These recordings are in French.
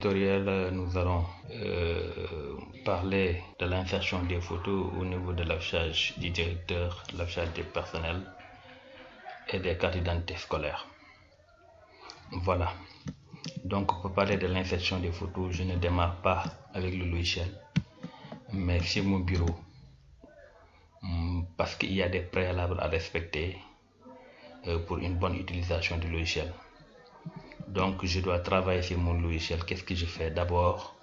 Tutoriel, nous allons parler de l'insertion des photos au niveau de l'affichage du directeur, l'affichage des personnels et des cartes d'identité scolaires. Voilà. Donc, pour parler de l'insertion des photos, je ne démarre pas avec le logiciel, mais sur mon bureau, parce qu'il y a des préalables à respecter pour une bonne utilisation du logiciel. Donc, je dois travailler sur mon logiciel. Qu'est-ce que je fais? D'abord,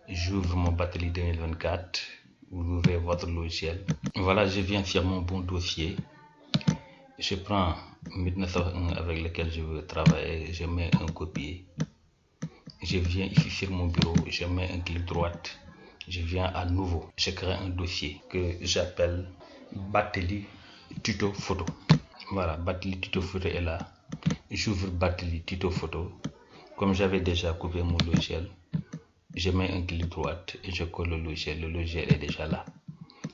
j'ouvre mon Bateli 2024. Vous ouvrez votre logiciel. Voilà, je viens sur mon bon dossier. Je prends 1901 avec lequel je veux travailler. Je mets un copier. Je viens ici sur mon bureau. Je mets un clic droit. Je viens à nouveau. Je crée un dossier que j'appelle Bateli Tuto Photo. Voilà, Bateli Tuto Photo est là. J'ouvre Bateli Tuto Photo. Comme j'avais déjà coupé mon logiciel, je mets un clic droit et je colle le logiciel. Le logiciel est déjà là.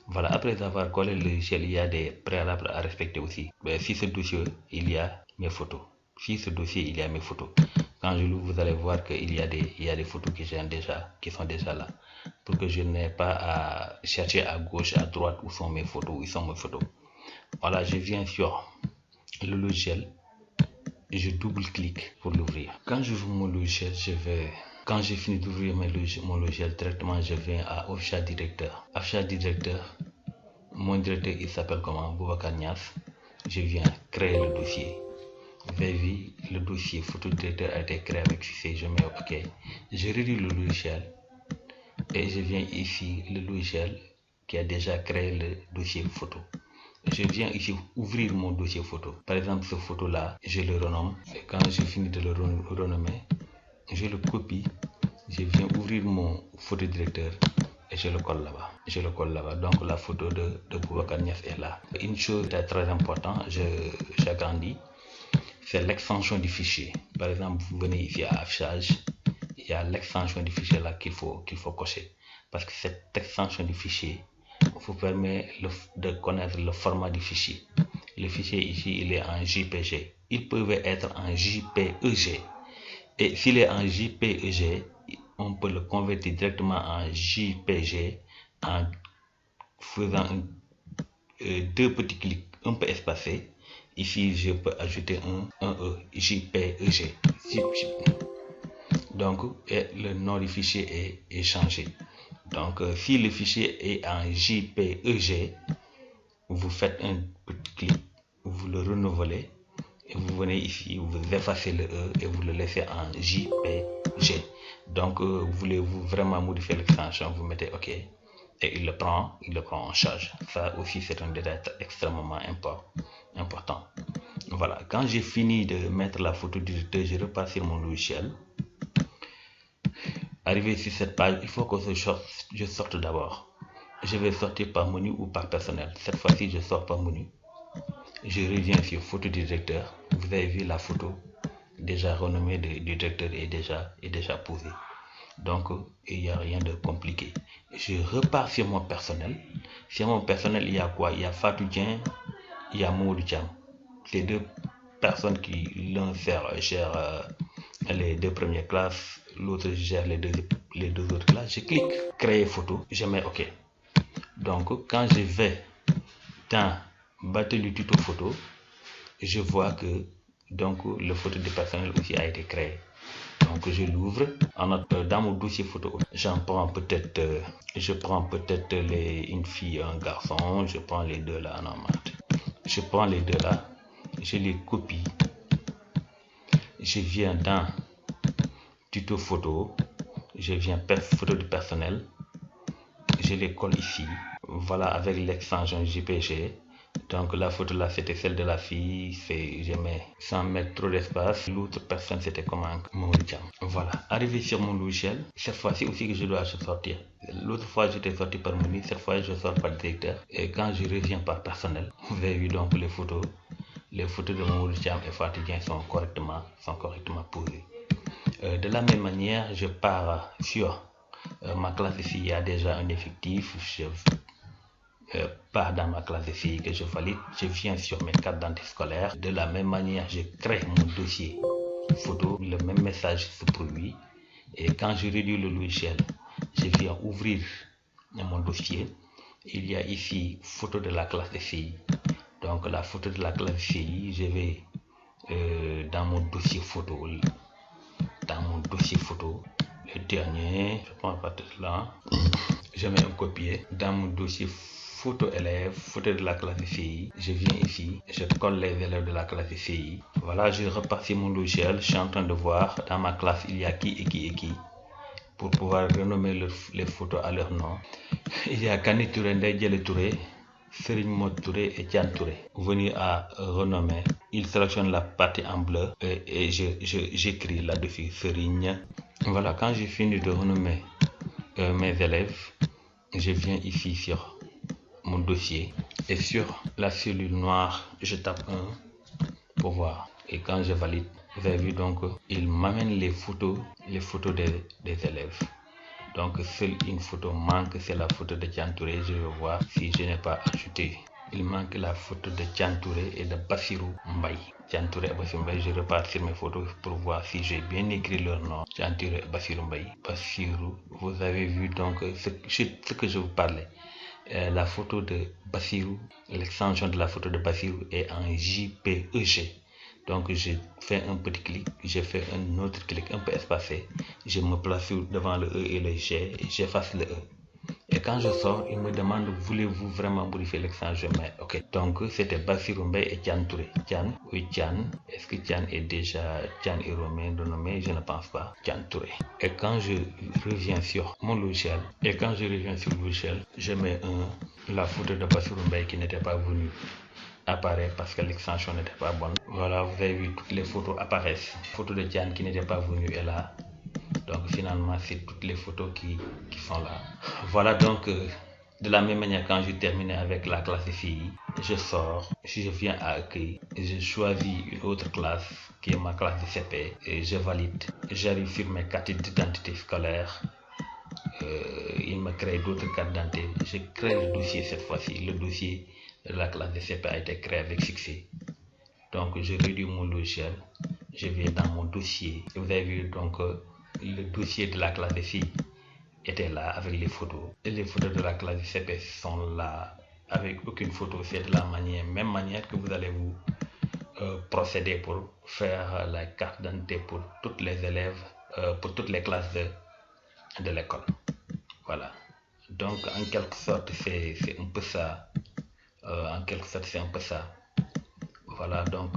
Voilà, après avoir collé le logiciel, il y a des préalables à respecter aussi. Si ce dossier, il y a mes photos. Si ce dossier, il y a mes photos. Quand je l'ouvre, vous allez voir qu'il y a des photos qui sont déjà là. Pour que je n'ai pas à chercher à gauche, à droite où sont mes photos, Voilà, je viens sur le logiciel. Je double-clique pour l'ouvrir. Quand j'ouvre mon logiciel, quand j'ai fini d'ouvrir mon logiciel directement, je viens à Affichage directeur. Affichage directeur, mon directeur il s'appelle comment? Boubacar Niass. Je viens créer le dossier. Vous avez vu, le dossier photo directeur a été créé avec succès. Je mets OK. Je réduis le logiciel et je viens ici, le logiciel qui a déjà créé le dossier photo. Je viens ici ouvrir mon dossier photo. Par exemple, ce photo-là, je le renomme. Et quand j'ai fini de le renommer, je le copie. Je viens ouvrir mon photo directeur et je le colle là-bas. Donc, la photo de Boubacar Niass est là. Une chose très importante, j'agrandis, c'est l'extension du fichier. Par exemple, vous venez ici à affichage, il y a l'extension du fichier là qu'il faut cocher. Parce que cette extension du fichier vous permet de connaître le format du fichier. Le fichier ici, il est en JPG. Il peut être en JPEG. Et s'il est en JPEG, on peut le convertir directement en JPG en faisant deux petits clics un peu espacés. Ici, je peux ajouter un E, JPEG. Donc, le nom du fichier est changé. Donc, si le fichier est en JPEG, vous faites un petit clic, vous le renouvelez et vous venez ici, vous effacez le E et vous le laissez en JPG. Donc, voulez-vous vraiment modifier l'extension, vous mettez OK et il le prend en charge. Ça aussi, c'est un détail extrêmement important. Voilà, quand j'ai fini de mettre la photo du directeur, je repars sur mon logiciel. Arrivé sur cette page, il faut que je sorte d'abord. Je vais sortir par menu ou par personnel. Cette fois-ci, je sors par menu. Je reviens sur photo du directeur. Vous avez vu la photo déjà renommée du directeur est déjà posée. Donc, il n'y a rien de compliqué. Je repars sur mon personnel. Sur mon personnel, il y a quoi? Il y a Fatou Dien, il y a Mamadou Thiam. C'est deux personnes qui l'un gère les deux premières classes, l'autre gère les deux autres classes. Je clique créer photo, je mets OK. Donc, quand je vais dans Bateli Tuto Photo, je vois que donc le photo du personnel aussi a été créé. Donc, je l'ouvre. Dans mon dossier photo, je prends peut-être une fille, un garçon. Je prends les deux là, je prends les deux là, je les copie. Je viens dans Tuto Photo, je viens photo du personnel, je les colle ici. Voilà, avec l'extension JPG. Donc la photo là, c'était celle de la fille, je mets sans mettre trop d'espace. L'autre personne, c'était comment? Mon jam. Voilà, arrivé sur mon logiciel, cette fois-ci aussi que je dois sortir. L'autre fois, j'étais sorti par menu, cette fois, je sors par directeur. Et quand je reviens par personnel, vous avez vu donc les photos de mon jam et Fatou Dien sont correctement posées. De la même manière, je pars sur ma classe ici, il y a déjà un effectif. Je pars dans ma classe de filles que je valide, je viens sur mes cartes d'identité scolaire. De la même manière, je crée mon dossier photo, le même message se produit. Et quand je réduis le logiciel, je viens ouvrir mon dossier. Il y a ici photo de la classe de filles. Donc la photo de la classe de filles, je vais dans mon dossier photo. Le dernier, je prends à partir de là, je mets un copier dans mon dossier photo élève, photo de la classe de filles. Je viens ici, je colle les élèves de la classe de filles. Voilà, je repars sur mon logiciel. Je suis en train de voir dans ma classe il y a qui et qui et qui, pour pouvoir renommer les photos à leur nom. Il y a Kani Touré, Ndeye Diélé Touré, Serigne Mod Touré et Tian Touré. Venir à renommer. Il sélectionne la partie en bleu et j'écris là-dessus Serigne. Voilà, quand j'ai fini de renommer mes élèves, je viens ici sur mon dossier et sur la cellule noire, je tape 1 pour voir. Et quand je valide, vous avez vu donc, il m'amène les photos des élèves. Donc seule une photo manque, c'est la photo de Tian Touré. Je vais voir si je n'ai pas ajouté. Il manque la photo de Tian Touré et de Bassirou Mbaye. Tian Touré et Bassirou Mbaye, je repars sur mes photos pour voir si j'ai bien écrit leur nom. Tian Touré et Bassirou Mbaye. Bassirou, vous avez vu donc ce que je vous parlais. La photo de Bassirou, l'extension de la photo de Bassirou est en JPEG. Donc je fais un petit clic, je fais un autre clic un peu espacé, je me place devant le E et le G, et j'efface le E. Et quand je sors, il me demande voulez-vous vraiment modifier l'extension? Mais ok. Donc c'était Bassirou Mbaye et Tian Touré. Tian, oui Tian. Est-ce que Tian est déjà Tian et Romain renommé? Je ne pense pas. Tian Touré. Et quand je reviens sur mon logiciel, je mets la photo de Bassirou Mbaye qui n'était pas venue apparaît parce que l'extension n'était pas bonne. Voilà, vous avez vu, toutes les photos apparaissent. Photo de Tian qui n'était pas venue est là. Donc finalement, c'est toutes les photos qui sont là. Voilà donc, de la même manière, quand j'ai terminé avec la classe de filles, je sors, je viens à accueil, je choisis une autre classe qui est ma classe de CP et je valide. J'arrive sur mes cartes d'identité scolaire. Il me crée d'autres cartes d'identité. Je crée le dossier cette fois-ci. Le dossier de la classe de CP a été créé avec succès. Donc je réduis mon logiciel, je vais dans mon dossier. Vous avez vu donc le dossier de la classe de filles était là avec les photos. Et les photos de la classe de CP sont là avec aucune photo. C'est de la même manière que vous allez vous procéder pour faire la carte d'identité pour toutes les élèves, pour toutes les classes de l'école. Voilà. Donc en quelque sorte c'est un peu ça. Voilà donc